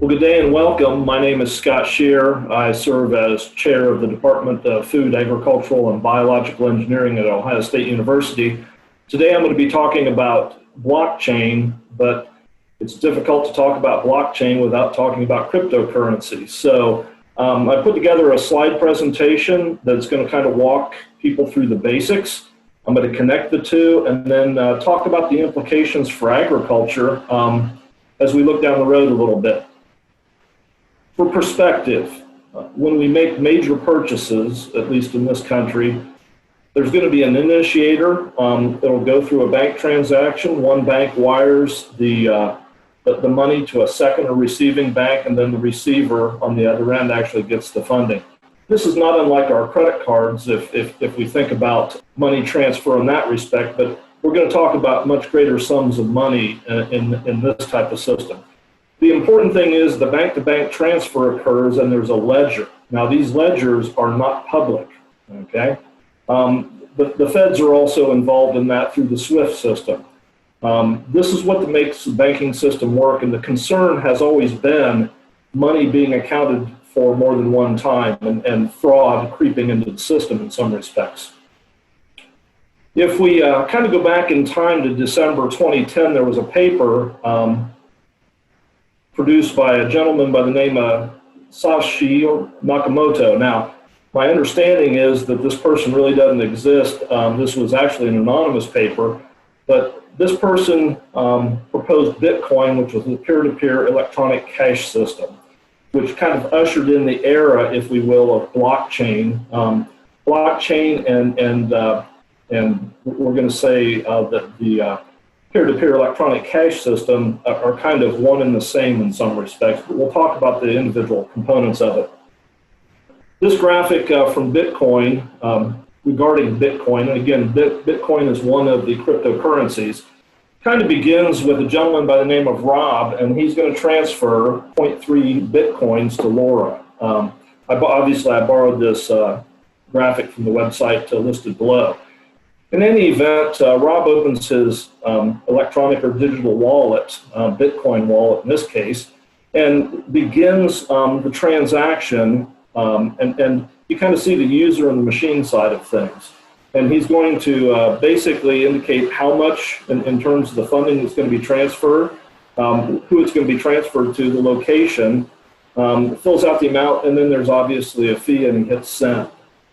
Well, good day and welcome. My name is Scott Shearer. I serve as chair of the Department of Food, Agricultural, and Biological Engineering at Ohio State University. Today I'm going to be talking about blockchain, but it's difficult to talk about blockchain without talking about cryptocurrencies. So I put together a slide presentation that's going to kind of walk people through the basics. I'm going to connect the two and then talk about the implications for agriculture as we look down the road a little bit. For perspective, when we make major purchases, at least in this country, there's going to be an initiator that'll go through a bank transaction. One bank wires the money to a second or receiving bank, and then the receiver on the other end actually gets the funding. This is not unlike our credit cards if we think about money transfer in that respect, but we're going to talk about much greater sums of money in this type of system. The important thing is the bank-to-bank transfer occurs and there's a ledger. Now these ledgers are not public, okay? The feds are also involved in that through the SWIFT system. This is what makes the banking system work, and the concern has always been money being accounted for more than one time and fraud creeping into the system in some respects. If we kind of go back in time to December 2010, there was a paper produced by a gentleman by the name of Satoshi Nakamoto. Now, my understanding is that this person really doesn't exist. This was actually an anonymous paper, but this person proposed Bitcoin, which was a peer-to-peer electronic cash system, which kind of ushered in the era, if we will, of blockchain. Blockchain and we're going to say that the peer-to-peer electronic cash system are kind of one and the same in some respects, but we'll talk about the individual components of it. This graphic from Bitcoin, regarding Bitcoin, and again, Bitcoin is one of the cryptocurrencies, kind of begins with a gentleman by the name of Rob, and he's going to transfer 0.3 Bitcoins to Laura. Obviously, I borrowed this graphic from the website listed below. In any event, Rob opens his electronic or digital wallet, Bitcoin wallet in this case, and begins the transaction, and you kind of see the user and the machine side of things. And he's going to basically indicate how much, in terms of the funding that's going to be transferred, who it's going to be transferred to, the location, fills out the amount, and then there's obviously a fee, and he hits send.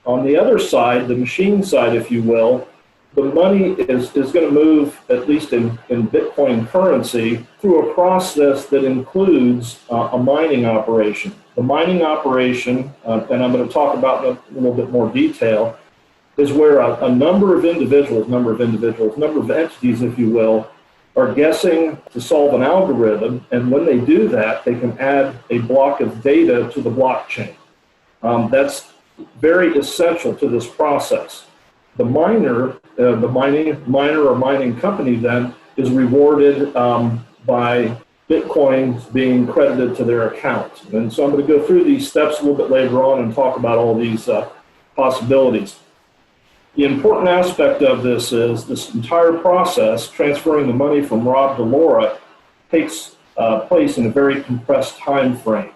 On the other side, the machine side, if you will, the money is going to move, at least in Bitcoin currency, through a process that includes a mining operation. The mining operation, and I'm going to talk about in a little bit more detail, is where a number of entities, if you will, are guessing to solve an algorithm, and when they do that, they can add a block of data to the blockchain. That's very essential to this process. The miner, or mining company then is rewarded by Bitcoins being credited to their account. And so I'm going to go through these steps a little bit later on and talk about all these possibilities. The important aspect of this is this entire process, transferring the money from Rob to Laura, takes place in a very compressed time frame.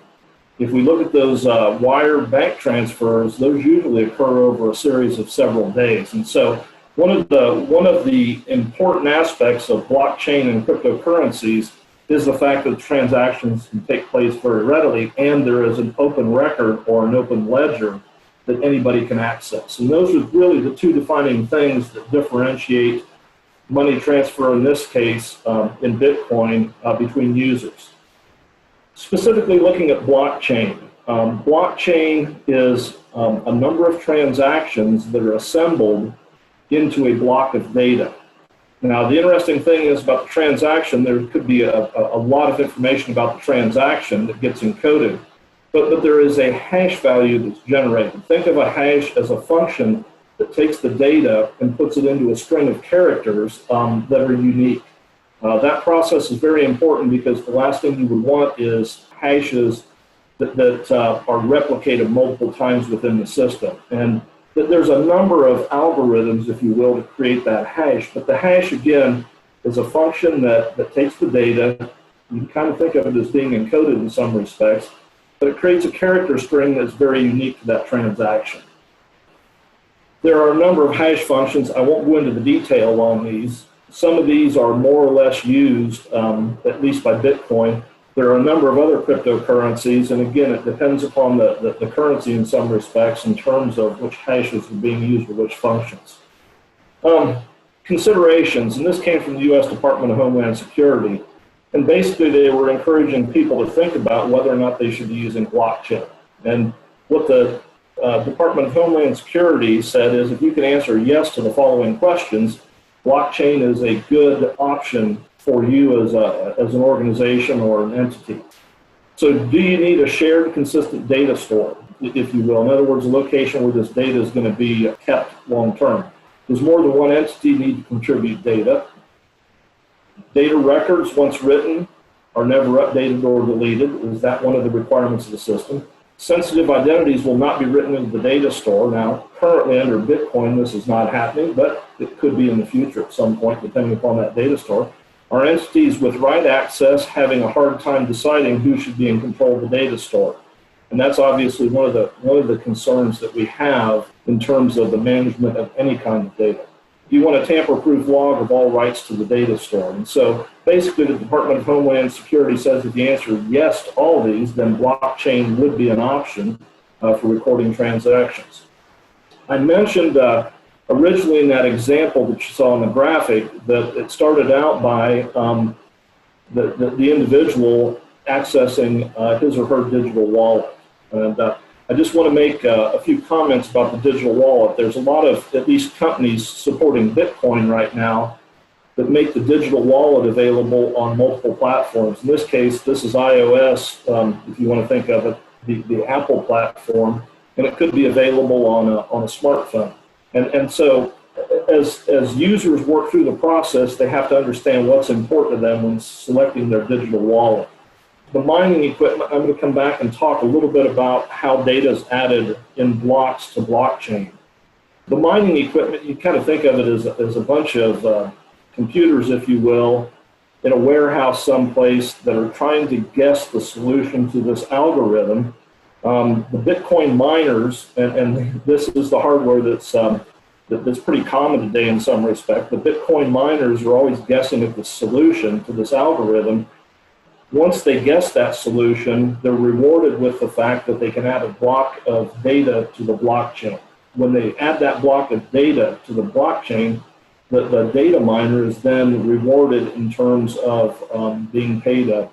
If we look at those wire bank transfers, those usually occur over a series of several days. And so one of the important aspects of blockchain and cryptocurrencies is the fact that transactions can take place very readily, and there is an open record or an open ledger that anybody can access. And those are really the two defining things that differentiate money transfer, in this case, in Bitcoin, between users. Specifically looking at blockchain. Blockchain is a number of transactions that are assembled into a block of data. Now, the interesting thing is about the transaction, there could be a lot of information about the transaction that gets encoded, but there is a hash value that's generated. Think of a hash as a function that takes the data and puts it into a string of characters that are unique. That process is very important because the last thing you would want is hashes that are replicated multiple times within the system. And there's a number of algorithms, if you will, to create that hash. But the hash, again, is a function that takes the data You can kind of think of it as being encoded in some respects, but it creates a character string that's very unique to that transaction. There are a number of hash functions. I won't go into the detail on these. Some of these are more or less used, at least by Bitcoin. There are a number of other cryptocurrencies, and again, it depends upon the currency in some respects in terms of which hashes are being used or which functions. Considerations, and this came from the U.S. Department of Homeland Security, and basically they were encouraging people to think about whether or not they should be using blockchain. And what the Department of Homeland Security said is if you can answer yes to the following questions, blockchain is a good option for you as an organization or an entity. So do you need a shared consistent data store, if you will? In other words, a location where this data is going to be kept long term. Does more than one entity need to contribute data? Data records, once written, are never updated or deleted. Is that one of the requirements of the system? Sensitive identities will not be written into the data store. Now, currently under Bitcoin, this is not happening, but it could be in the future at some point, depending upon that data store. Are entities with write access having a hard time deciding who should be in control of the data store? And that's obviously one of the concerns that we have in terms of the management of any kind of data. You want a tamper-proof log of all rights to the data store. And so basically the Department of Homeland Security says if you answer yes to all these, then blockchain would be an option for recording transactions. I mentioned originally in that example that you saw in the graphic that it started out by the individual accessing his or her digital wallet. And I just want to make a few comments about the digital wallet. There's a lot of, at least companies supporting Bitcoin right now that make the digital wallet available on multiple platforms. In this case, this is iOS, if you want to think of it, the Apple platform, and it could be available on a smartphone. And so as users work through the process, they have to understand what's important to them when selecting their digital wallet. The mining equipment, I'm going to come back and talk a little bit about how data is added in blocks to blockchain. The mining equipment, you kind of think of it as a bunch of computers, if you will, in a warehouse someplace that are trying to guess the solution to this algorithm. The Bitcoin miners, and this is the hardware that's pretty common today in some respect, the Bitcoin miners are always guessing at the solution to this algorithm. Once they guess that solution, they're rewarded with the fact that they can add a block of data to the blockchain. When they add that block of data to the blockchain, the data miner is then rewarded in terms of being paid a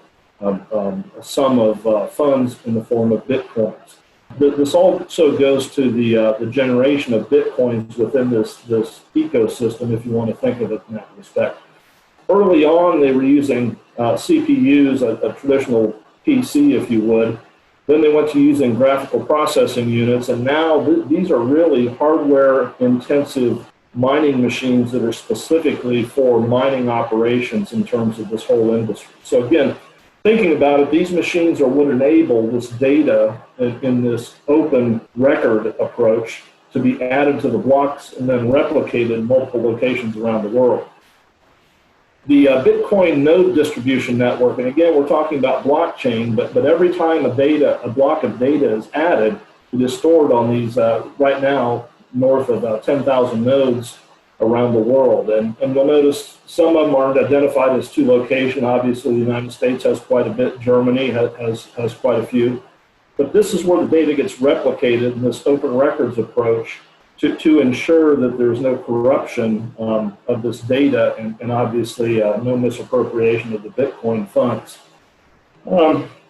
sum of funds in the form of Bitcoins. This also goes to the generation of Bitcoins within this ecosystem, if you want to think of it in that respect. Early on, they were using CPUs, a traditional PC, if you would. Then they went to using graphical processing units, and now these are really hardware-intensive mining machines that are specifically for mining operations in terms of this whole industry. So again, thinking about it, these machines would enable this data in this open record approach to be added to the blocks and then replicated in multiple locations around the world. The Bitcoin node distribution network, and again, we're talking about blockchain, but every time a block of data is added, it is stored on these, right now, north of 10,000 nodes around the world. And you'll notice some of them aren't identified as to location. Obviously, the United States has quite a bit. Germany has quite a few. But this is where the data gets replicated in this open records approach to ensure that there's no corruption of this data and obviously no misappropriation of the Bitcoin funds.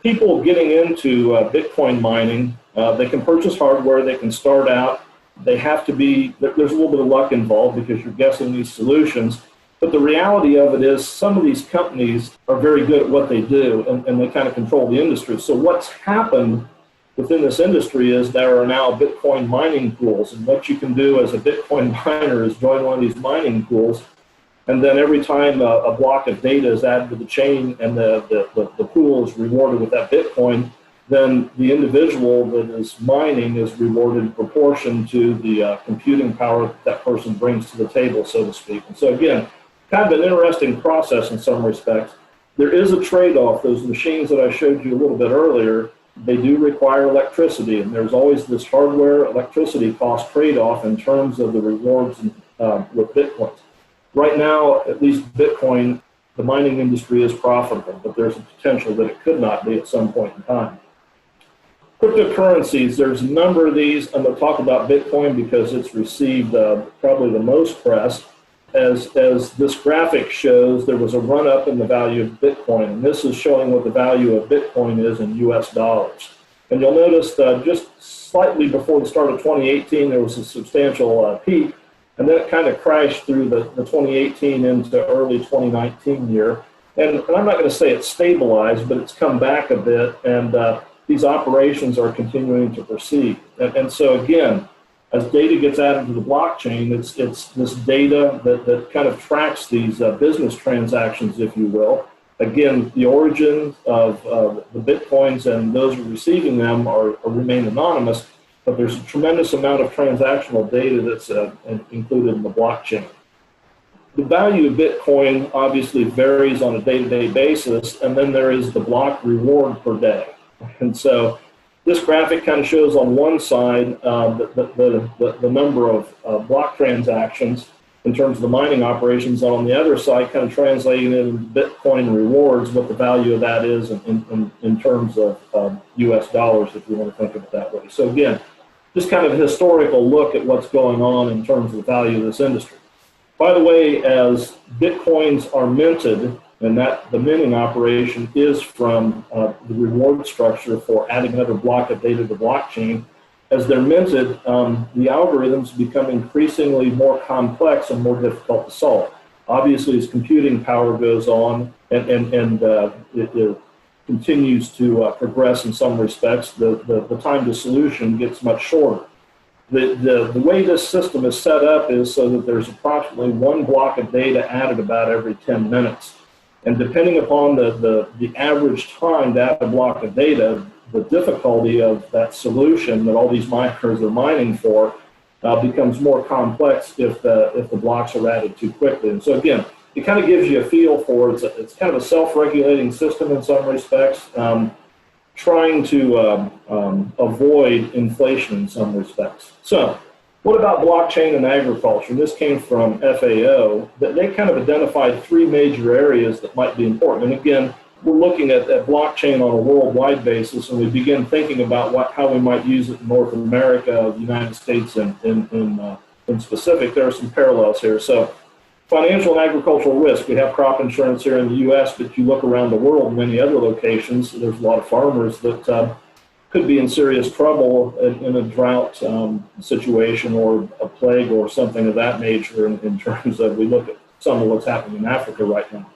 People getting into Bitcoin mining, they can purchase hardware, they can start out. They have to be, there's a little bit of luck involved because you're guessing these solutions. But the reality of it is some of these companies are very good at what they do and they kind of control the industry. So what's happened within this industry is there are now Bitcoin mining pools. And what you can do as a Bitcoin miner is join one of these mining pools. And then every time a block of data is added to the chain and the pool is rewarded with that Bitcoin, then the individual that is mining is rewarded in proportion to the computing power that person brings to the table, so to speak. And so again, kind of an interesting process in some respects. There is a trade-off. Those machines that I showed you a little bit earlier, they do require electricity, and there's always this hardware electricity cost trade-off in terms of the rewards with Bitcoin. Right now, at least Bitcoin, the mining industry is profitable, but there's a potential that it could not be at some point in time. Cryptocurrencies, there's a number of these. I'm going to talk about Bitcoin because it's received probably the most press. As this graphic shows, there was a run-up in the value of Bitcoin, and this is showing what the value of Bitcoin is in US dollars. And you'll notice just slightly before the start of 2018, there was a substantial peak, and then it kind of crashed through the 2018 into early 2019 year. And I'm not going to say it's stabilized, but it's come back a bit, and these operations are continuing to proceed. And so again, as data gets added to the blockchain, it's this data that kind of tracks these business transactions, if you will. Again, the origin of the Bitcoins and those who are receiving them remain anonymous, but there's a tremendous amount of transactional data that's included in the blockchain. The value of Bitcoin obviously varies on a day-to-day basis, and then there is the block reward per day. And so this graphic kind of shows on one side the number of block transactions in terms of the mining operations, and on the other side kind of translating it into Bitcoin rewards, what the value of that is in terms of US dollars, if you want to think of it that way. So again, just kind of a historical look at what's going on in terms of the value of this industry. By the way, as Bitcoins are minted, and that the minting operation is from the reward structure for adding another block of data to the blockchain. As they're minted, the algorithms become increasingly more complex and more difficult to solve. Obviously, as computing power goes on and it continues to progress in some respects, the time to solution gets much shorter. The way this system is set up is so that there's approximately one block of data added about every 10 minutes. And depending upon the average time to add a block of data, the difficulty of that solution that all these miners are mining for becomes more complex if the blocks are added too quickly. And so again, it kind of gives you a feel for it's kind of a self-regulating system in some respects, trying to avoid inflation in some respects. So what about blockchain and agriculture? This came from FAO. They kind of identified three major areas that might be important. And again, we're looking at blockchain on a worldwide basis, and we begin thinking about how we might use it in North America, the United States, and in specific. There are some parallels here. So financial and agricultural risk. We have crop insurance here in the U.S., but you look around the world, many other locations, there's a lot of farmers that could be in serious trouble in a drought situation or a plague or something of that nature in terms of, we look at some of what's happening in Africa right now.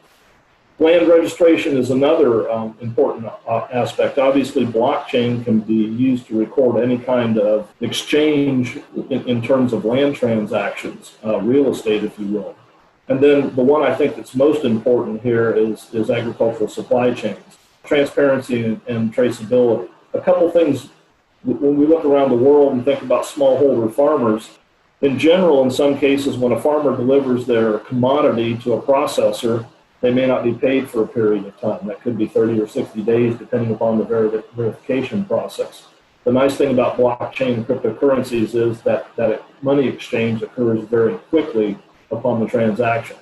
Land registration is another important aspect. Obviously, blockchain can be used to record any kind of exchange in terms of land transactions, real estate, if you will. And then the one I think that's most important here is agricultural supply chains, transparency and traceability. A couple things, when we look around the world and think about smallholder farmers, in general, in some cases, when a farmer delivers their commodity to a processor, they may not be paid for a period of time. That could be 30 or 60 days, depending upon the verification process. The nice thing about blockchain and cryptocurrencies is that money exchange occurs very quickly upon the transaction.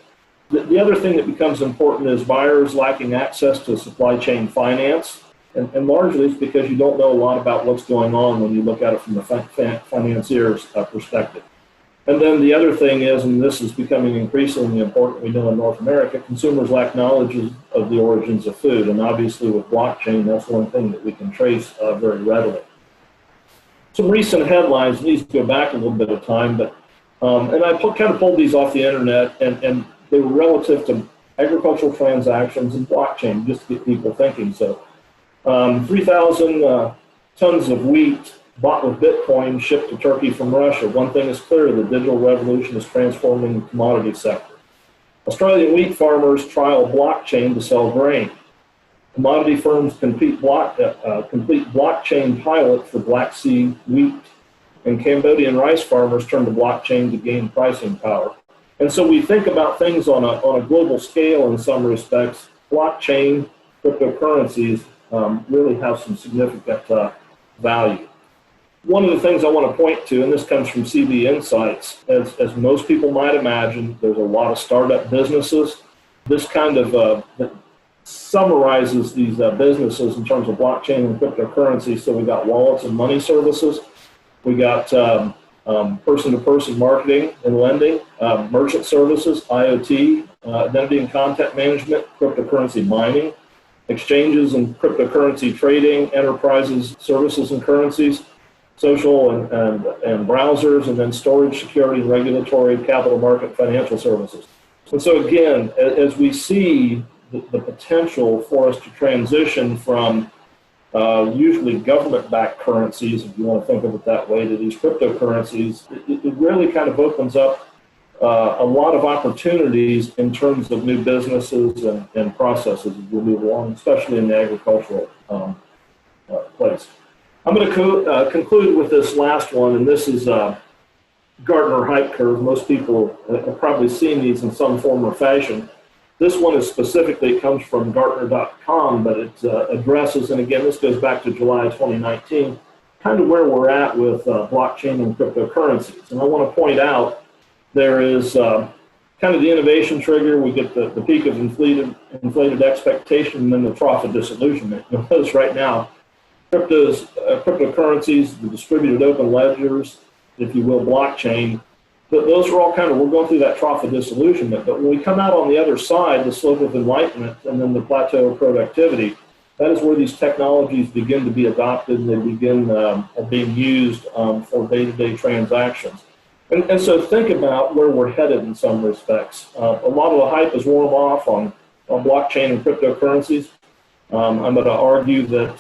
The other thing that becomes important is buyers lacking access to supply chain finance. And largely it's because you don't know a lot about what's going on when you look at it from the financier's perspective. And then the other thing is, and this is becoming increasingly important, we know in North America, consumers lack knowledge of the origins of food. And obviously with blockchain, that's one thing that we can trace very readily. Some recent headlines, these go back a little bit of time, but and I kind of pulled these off the internet, and they were relative to agricultural transactions and blockchain, just to get people thinking. So 3,000 tons of wheat bought with Bitcoin shipped to Turkey from Russia. One thing is clear, the digital revolution is transforming the commodity sector. Australian wheat farmers trial blockchain to sell grain. Commodity firms complete blockchain pilot for Black Sea wheat. And Cambodian rice farmers turn to blockchain to gain pricing power. And so we think about things on a global scale in some respects. blockchain cryptocurrencies really have some significant value. One of the things I want to point to, and this comes from CB Insights, as most people might imagine, there's a lot of startup businesses. This kind of summarizes these businesses in terms of blockchain and cryptocurrency. So we got wallets and money services. We got person-to-person marketing and lending, merchant services, IoT, identity and content management, cryptocurrency mining, exchanges and cryptocurrency trading, enterprises, services and currencies, social and browsers, and then storage, security, and regulatory, capital market, financial services. And so again, as we see the potential for us to transition from usually government-backed currencies, if you want to think of it that way, to these cryptocurrencies, it really kind of opens up a lot of opportunities in terms of new businesses and processes as we move along, especially in the agricultural place. I'm going to conclude with this last one, and this is Gartner hype curve. Most people have probably seen these in some form or fashion. This one is specifically, it comes from Gartner.com, but it addresses, and again, this goes back to July 2019, kind of where we're at with blockchain and cryptocurrencies. And I want to point out there is kind of the innovation trigger. We get the peak of inflated expectation and then the trough of disillusionment. Notice right now, cryptocurrencies, the distributed open ledgers, if you will, blockchain, but those are all kind of, we're going through that trough of disillusionment. But when we come out on the other side, the slope of enlightenment and then the plateau of productivity, that is where these technologies begin to be adopted and they begin being used for day-to-day transactions. And so think about where we're headed in some respects. A lot of the hype is worn off on blockchain and cryptocurrencies. I'm going to argue that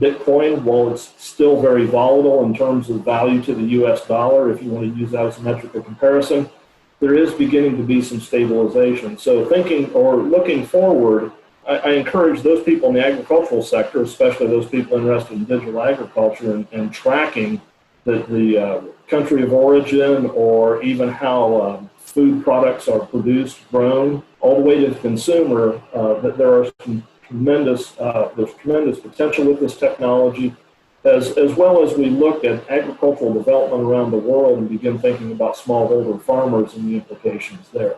Bitcoin, while it's still very volatile in terms of value to the US dollar, if you want to use that as a metric of comparison, there is beginning to be some stabilization. So thinking or looking forward, I encourage those people in the agricultural sector, especially those people interested in digital agriculture and tracking the country of origin or even how food products are produced, grown, all the way to the consumer, that there are some there's tremendous potential with this technology, as well as we look at agricultural development around the world and begin thinking about smallholder farmers and the implications there.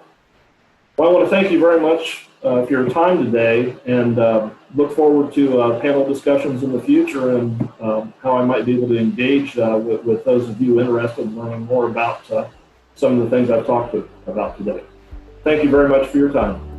Well, I want to thank you very much for your time today, and look forward to panel discussions in the future and how I might be able to engage with those of you interested in learning more about some of the things I've talked about today. Thank you very much for your time.